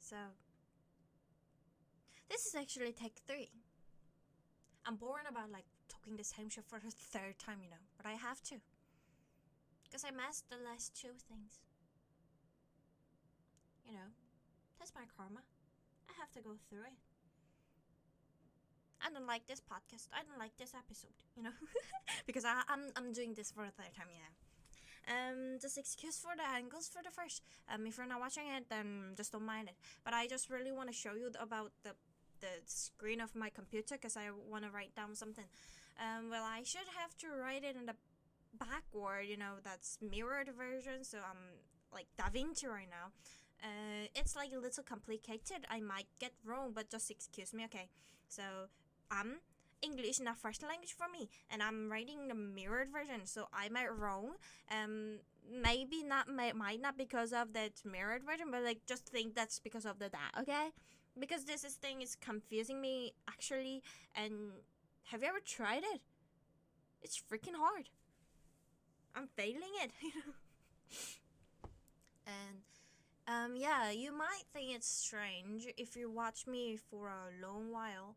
So, this is actually take 3. I'm bored about like talking the same shit for the third time, but I have to. Because I missed the last 2 things. That's my karma. I have to go through it. I don't like this podcast. I don't like this episode, because I'm doing this for the third time, just excuse for the angles for the first. If you're not watching it, then just don't mind it. But I just really want to show you about the screen of my computer because I want to write down something. Well, I should have to write it in the backward, that's mirrored version. So I'm like DaVinci right now. It's like a little complicated. I might get wrong, but just excuse me, okay? So English not first language for me, and I'm writing the mirrored version, so I might wrong. Maybe not, might not because of that mirrored version, but like just think that's because of that, okay? Because this thing is confusing me actually. And have you ever tried it? It's freaking hard. I'm failing it, And yeah, you might think it's strange if you watch me for a long while.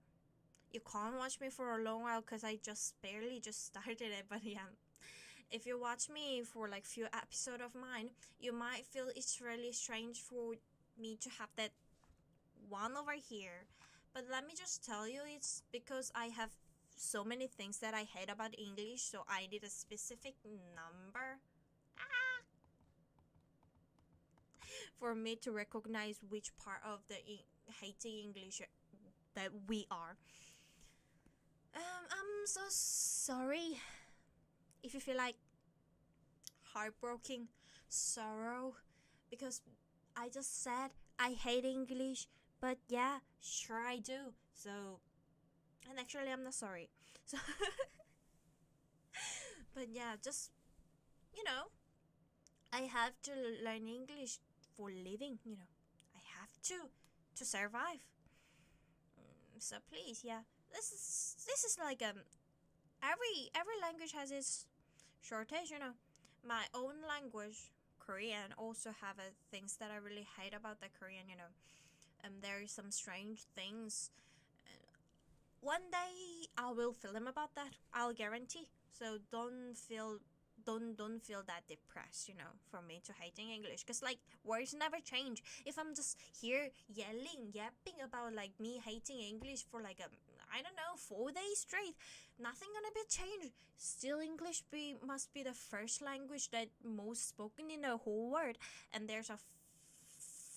You can't watch me for a long while because I just barely just started it. But yeah, if you watch me for like few episodes of mine, you might feel it's really strange for me to have that one over here. But let me just tell you, it's because I have so many things that I hate about English, so I need a specific number for me to recognize which part of the hating English that we are. I'm so sorry if you feel like heartbroken, sorrow, because I just said I hate English, but yeah, sure I do. So, and actually I'm not sorry. So, but yeah, just I have to learn English for living. I have to survive. So please, yeah, this is like every language has its shortage. My own language, Korean, also have things that I really hate about the Korean. There is some strange things. One day I will film about that. I'll guarantee. So don't feel that depressed, for me to hating English, because like words never change. If I'm just here yapping about like me hating English for like I don't know 4 days straight, nothing gonna be changed. Still English must be the first language that most spoken in the whole world, and there's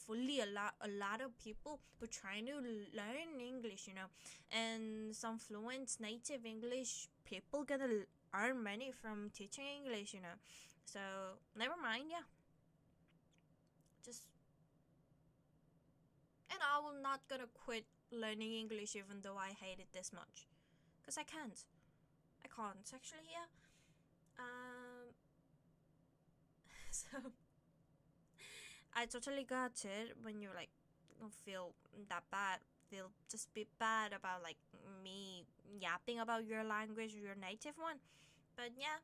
fully a lot of people who trying to learn English, and some fluent native English people gonna earn money from teaching English, So never mind, yeah. Just and I will not gonna quit learning English even though I hate it this much, cause I can't. I can't actually, yeah. Um. So I totally got it when you're like don't feel that bad. Feel just be bad about like me yapping about your language, your native one. But yeah,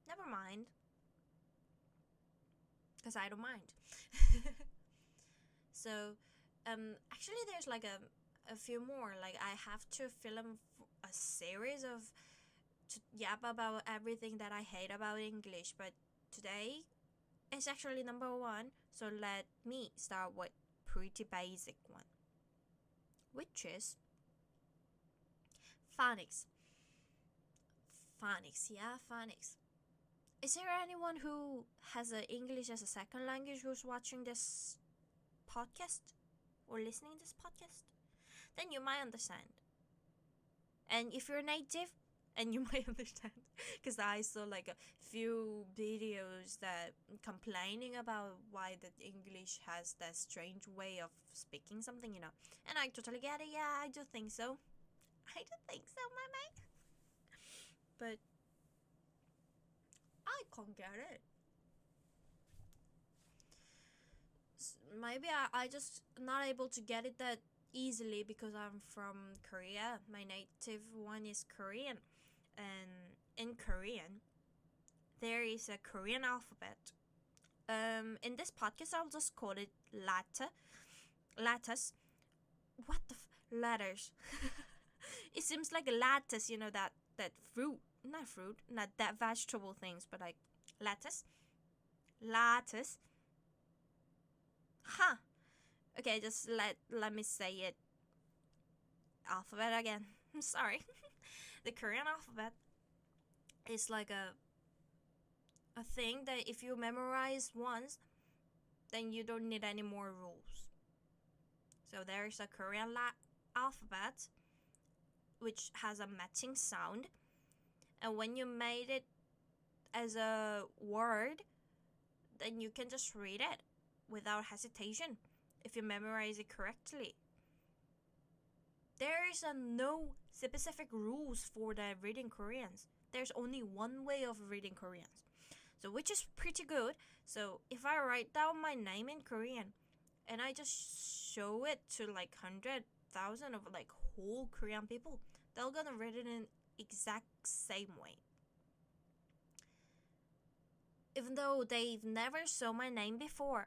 never mind. Because I don't mind. So, actually, there's like a few more. Like, I have to film a series of to yap about everything that I hate about English. But today is actually number 1. So let me start with pretty basic one, which is phonics. Phonics, yeah, phonics. Is there anyone who has English as a second language who's watching this podcast or listening to this podcast? Then you might understand. And if you're native, and you might understand, because I saw like a few videos that complaining about why the English has that strange way of speaking something, and I totally get it. Yeah, I do think so. I do think so, my mate. But I can't get it. Maybe I just not able to get it that easily because I'm from Korea. My native one is Korean, and in Korean there is a Korean alphabet. In this podcast I'll just call it latte. lattice. What the letters? It seems like a lattice, that fruit, not that vegetable things, but like lattice, lattice. Huh. Okay, just let me say it. Alphabet again. I'm sorry. The Korean alphabet is like a thing that if you memorize once, then you don't need any more rules. So there is a Korean alphabet which has a matching sound, and when you made it as a word, then you can just read it without hesitation if you memorize it correctly. There is no specific rules for the reading Koreans. There's only one way of reading Koreans, so which is pretty good. So if I write down my name in Korean and I just show it to like 100,000 of like whole Korean people, they're gonna read it in exact same way. Even though they've never saw my name before,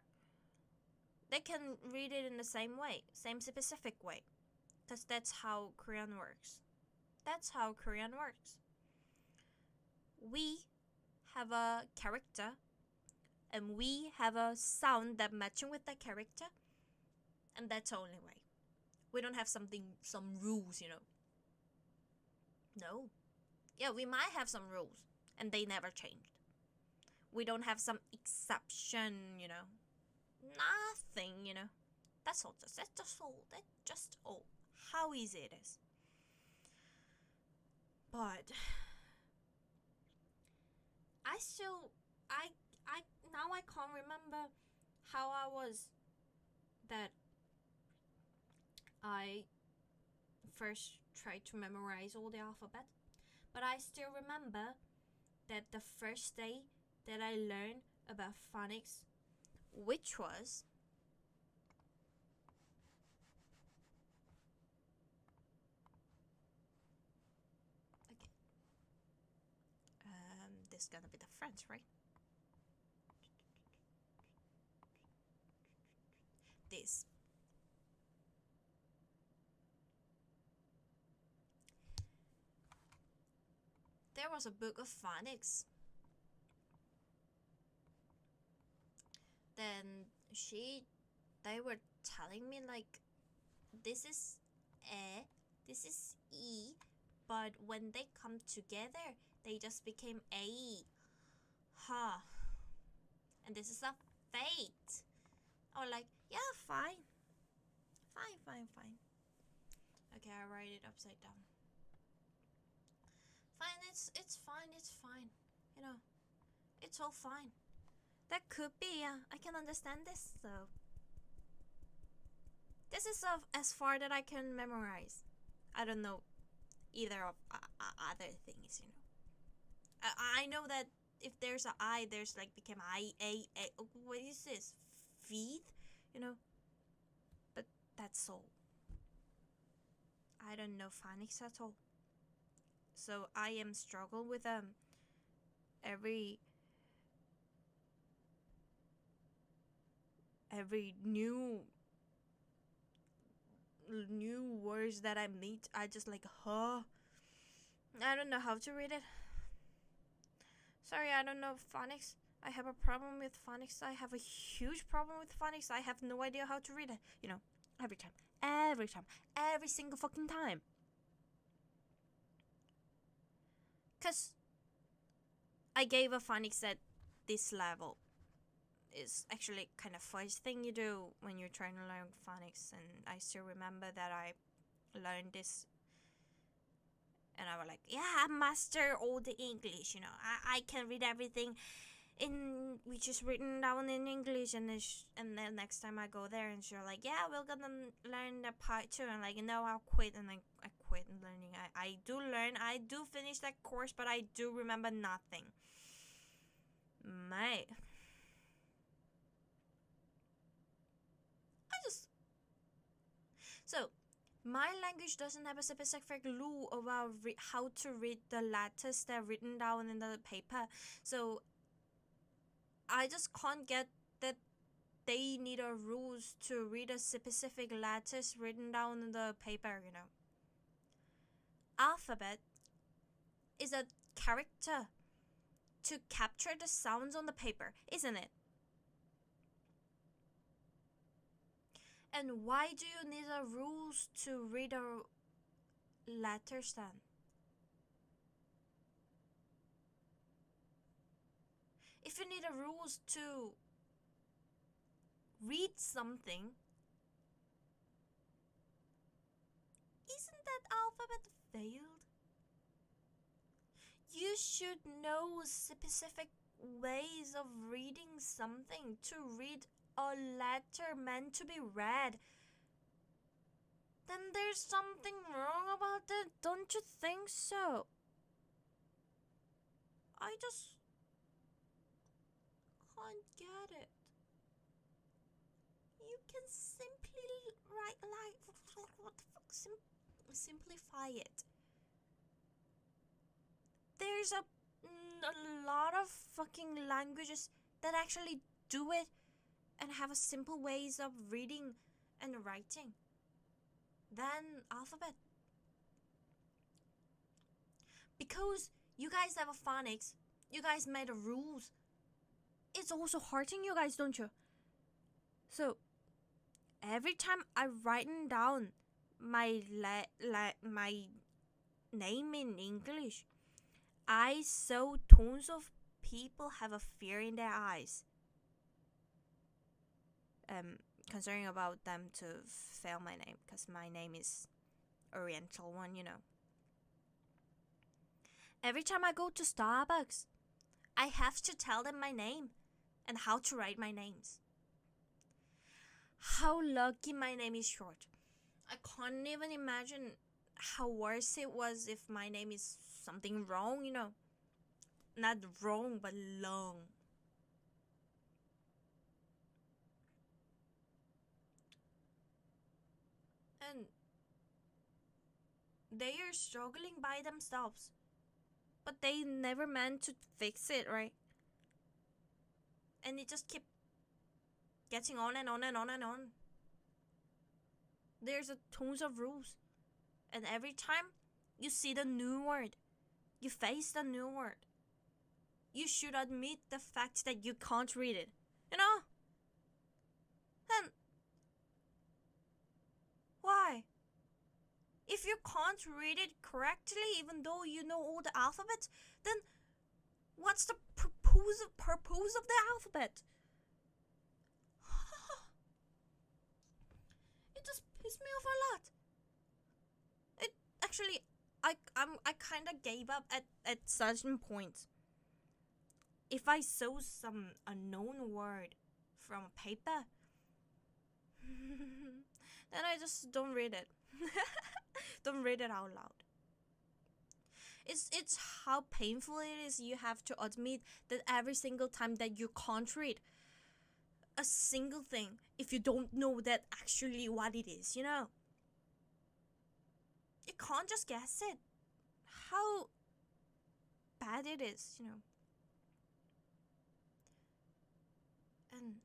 they can read it in the same way, same specific way, because that's how Korean works. That's how Korean works. We have a character, and we have a sound that matching with that character, and that's the only way. We don't have some rules, No. Yeah, we might have some rules, and they never changed. We don't have some exception, Nothing, That's all. That's just all. How easy it is. But I still, now I can't remember how I was that I first tried to memorize all the alphabet. But I still remember that the first day that I learned about phonics, which was this is gonna be the French, right? This. There was a book of phonics. Then they were telling me like, this is E, this is E, but when they come together, they just became A. Huh. And this is a fate. Or like, yeah, fine. Fine. Okay, I write it upside down. Fine, it's fine. It's all fine. That could be, yeah. I can understand this, so this is as far that I can memorize. I don't know either of other things, I know that if there's a I, there's like became I, A. What is this? Feet, But that's all. I don't know phonics at all. So I am struggle with every new words that I meet. I just like, huh? I don't know how to read it. Sorry, I don't know phonics. I have a problem with phonics. I have a huge problem with phonics. I have no idea how to read it. Every time. Every single fucking time. Because I gave a phonics at this level. It's actually kind of first thing you do when you're trying to learn phonics. And I still remember that I learned this. And I was like, yeah, I master all the English, I can read everything which is written down in English. And then next time I go there and she's like, yeah, we're gonna learn the part 2. And like, no, I'll quit. And I quit learning. I do learn. I do finish that course, but I do remember nothing. Mate. So, my language doesn't have a specific rule about how to read the letters that are written down in the paper. So, I just can't get that they need a rules to read a specific letters written down in the paper, Alphabet is a character to capture the sounds on the paper, isn't it? And why do you need a rules to read a letters then? If you need a rules to read something, isn't that alphabet failed? You should know specific ways of reading something to read a letter meant to be read. Then there's something wrong about it, don't you think so? I just can't get it. You can simply write like what the fuck? Simplify it. There's a lot of fucking languages that actually do it and have a simple ways of reading and writing than alphabet. Because you guys have a phonics, you guys made a rules. It's also hurting you guys, don't you? So every time I writing down my my name in English, I saw tons of people have a fear in their eyes. Concerned about them to fail my name, because my name is Oriental one, Every time I go to Starbucks, I have to tell them my name and how to write my names. How lucky my name is short. I can't even imagine how worse it was if my name is something wrong, Not wrong, but long. And they are struggling by themselves, but they never meant to fix it, right? And it just keep getting on and on and on and on. There's a tons of rules, and every time you see the new word, you face the new word, you should admit the fact that you can't read it, Then why? If you can't read it correctly, even though you know all the alphabet, then what's the purpose of the alphabet? It just pissed me off a lot. It actually, I kind of gave up at certain points. If I saw some unknown word from a paper, then I just don't read it. Don't read it out loud. It's how painful it is. You have to admit that every single time that you can't read a single thing, if you don't know that actually what it is, You can't just guess it. How bad it is, And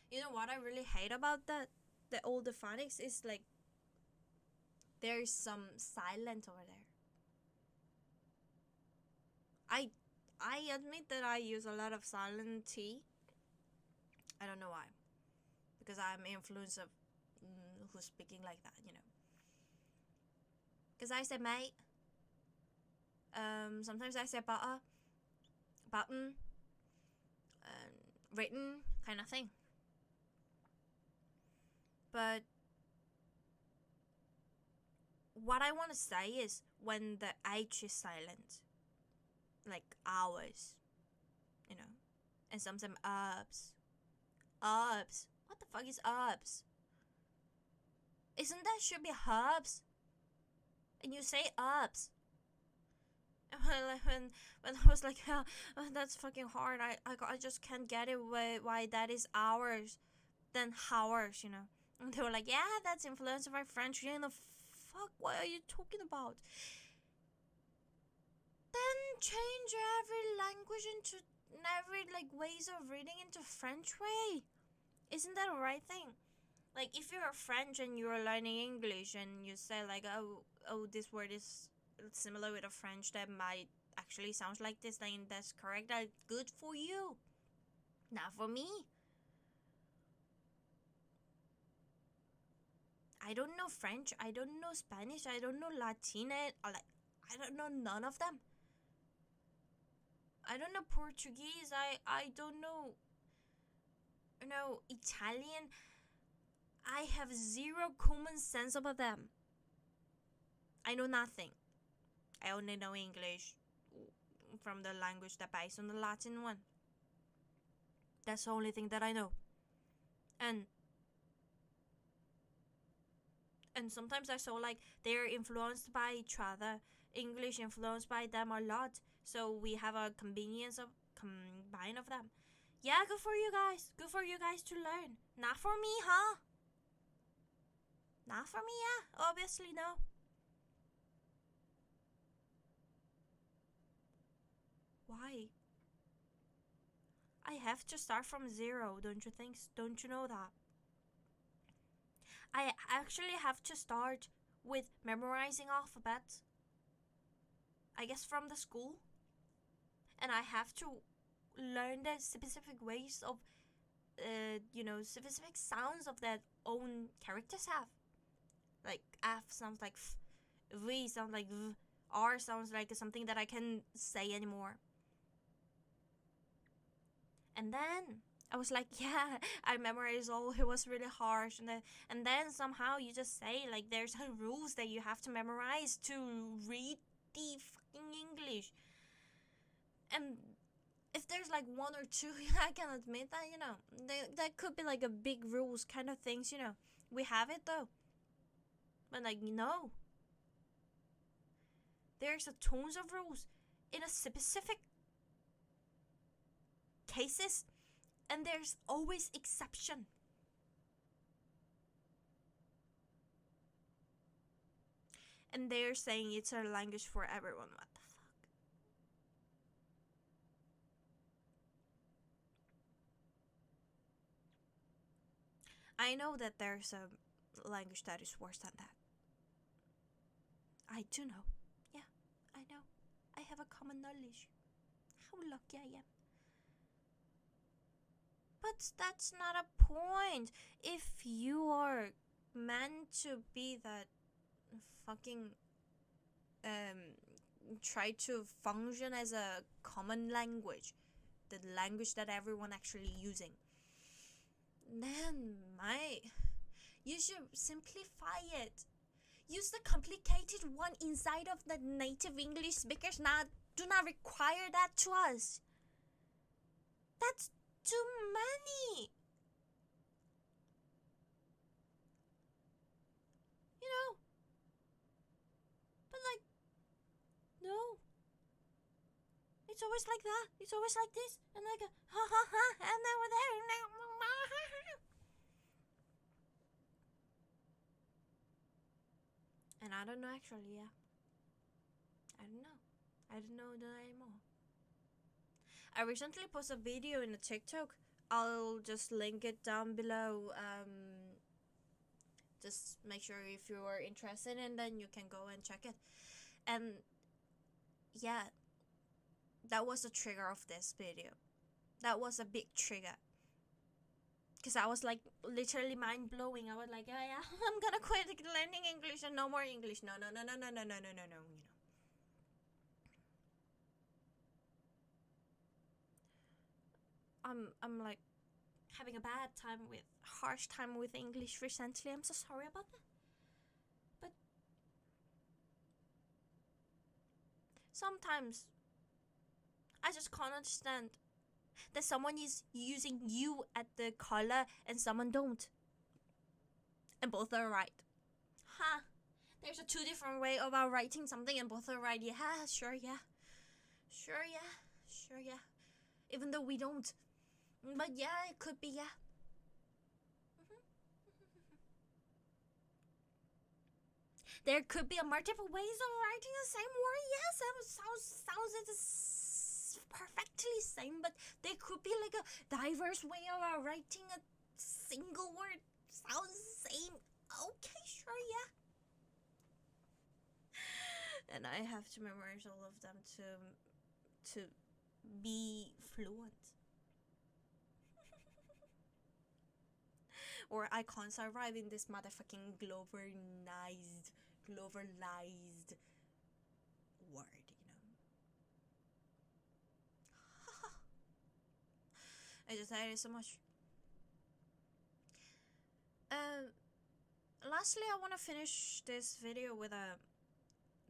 you know what I really hate about that? The older phonics is like there's some silent over there. I admit that I use a lot of silent T. I don't know why. Because I'm influenced of who's speaking like that, Because I say mate. Sometimes I say butter, button, written kind of thing. But what I want to say is when the H is silent, like hours, and sometimes herbs. Herbs. What the fuck is herbs? Isn't that should be herbs? And you say herbs. When I was like, that's fucking hard. I just can't get it why that is hours, then hours, And they were like, yeah, that's influenced by French. Fuck, what are you talking about? Then change every language into every like ways of reading into French way. Isn't that a right thing? Like if you're French and you're learning English and you say like oh this word is similar with a French that might actually sounds like this, then that's correct. That's good for you. Not for me. I don't know French. I don't know Spanish. I don't know Latin. I don't know none of them. I don't know Portuguese. I don't know. Italian. I have zero common sense about them. I know nothing. I only know English from the language that based on the Latin one. That's the only thing that I know. And sometimes I saw like they're influenced by each other. English influenced by them a lot. So we have a convenience of combine of them. Yeah, good for you guys. Good for you guys to learn. Not for me, huh? Not for me, yeah. Obviously, no. Why? I have to start from zero, don't you think? Don't you know that? I actually have to start with memorizing alphabet. I guess from the school. And I have to learn the specific ways of, specific sounds of that own characters have. Like F sounds like F, V sounds like V, R sounds like something that I can say anymore. And then I was like, yeah, I memorized all. It was really harsh, and then somehow you just say like there's rules that you have to memorize to read the fucking English. And if there's like one or two, I can admit that that could be like a big rules kind of things. We have it though, but like no, there's a tons of rules in a specific cases, and there's always exception. And they're saying it's a language for everyone. What the fuck? I know that there's a language that is worse than that. I do know. Yeah, I know. I have a common knowledge. How lucky I am. But that's not a point. If you are meant to be that fucking try to function as a common language, the language that everyone actually using, then you should simplify it. Use the complicated one inside of the native English speakers. Do not require that to us. That's too many. But like, no. It's always like that. It's always like this. And like, ha ha ha. And then we're there. And I don't know actually, yeah. I don't know. I don't know that anymore. I recently posted a video in a TikTok. I'll just link it down below. Just make sure if you are interested, and then you can go and check it. And yeah, that was the trigger of this video. That was a big trigger. Because I was like literally mind blowing. I was like, yeah, I'm gonna quit learning English and no more English. No. I'm like having a harsh time with English recently. I'm so sorry about that. But sometimes I just can't understand that someone is using you at the color and someone don't. And both are right. Huh. There's a two different way about writing something and both are right. Yeah, sure, yeah. Sure, yeah. Even though we don't. But yeah, it could be, yeah. There could be a multiple ways of writing the same word. Yes, it sounds perfectly same, but there could be like a diverse way of writing a single word. Sounds same. Okay, sure, yeah. And I have to memorize all of them to be fluent. Or I can't survive in this motherfucking globalized word, I just hate it so much. Lastly, I want to finish this video with a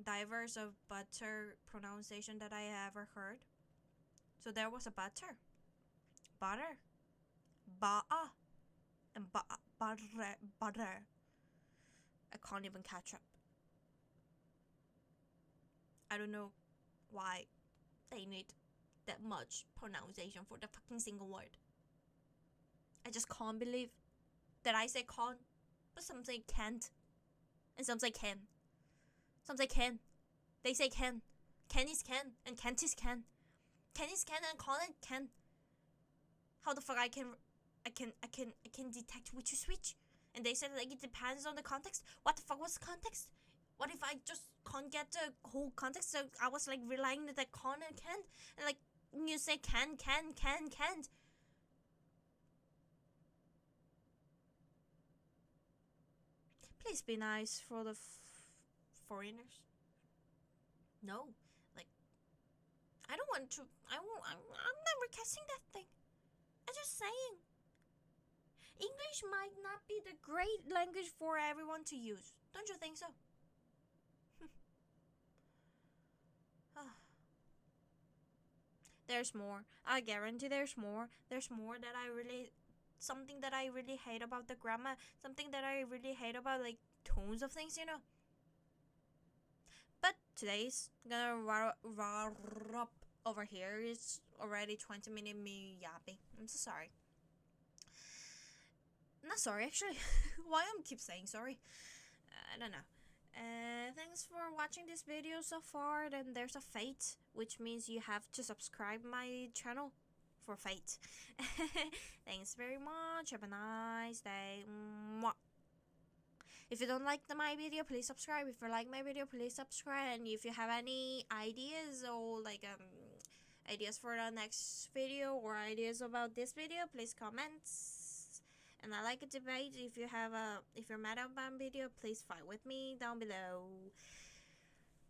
diverse of butter pronunciation that I ever heard. So there was a butter, ba'a, and butter. I can't even catch up. I don't know why they need that much pronunciation for the fucking single word. I just can't believe that I say can't, but some say can't, and some say can. Some say can. They say can. Can is can, and can't is can. Can is can, and can. How the fuck I can detect which is which? And they said like it depends on the context. What the fuck was the context? What if I just can't get the whole context? So I was like relying that can and can't, and like you say can't. Please be nice for the foreigners. No, like I don't want to. I'm never casting that thing. I'm just saying. English might not be the great language for everyone to use. Don't you think so? There's more. I guarantee there's more. There's more that I really... Something that I really hate about the grammar. Something that I really hate about, like, tones of things, But today's gonna wrap up over here. It's already 20 minutes me yapping. I'm so sorry. Not sorry, actually. Why I'm keep saying sorry? I don't know. Thanks for watching this video so far. Then there's a fate, which means you have to subscribe my channel for fate. Thanks very much. Have a nice day. Mwah. If you don't like my video, please subscribe. If you like my video, please subscribe. And if you have any ideas or like ideas for the next video or ideas about this video, please comment. And I like a debate. If you're mad about my video, please fight with me down below.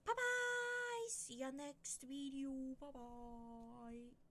Bye bye. See ya next video. Bye bye.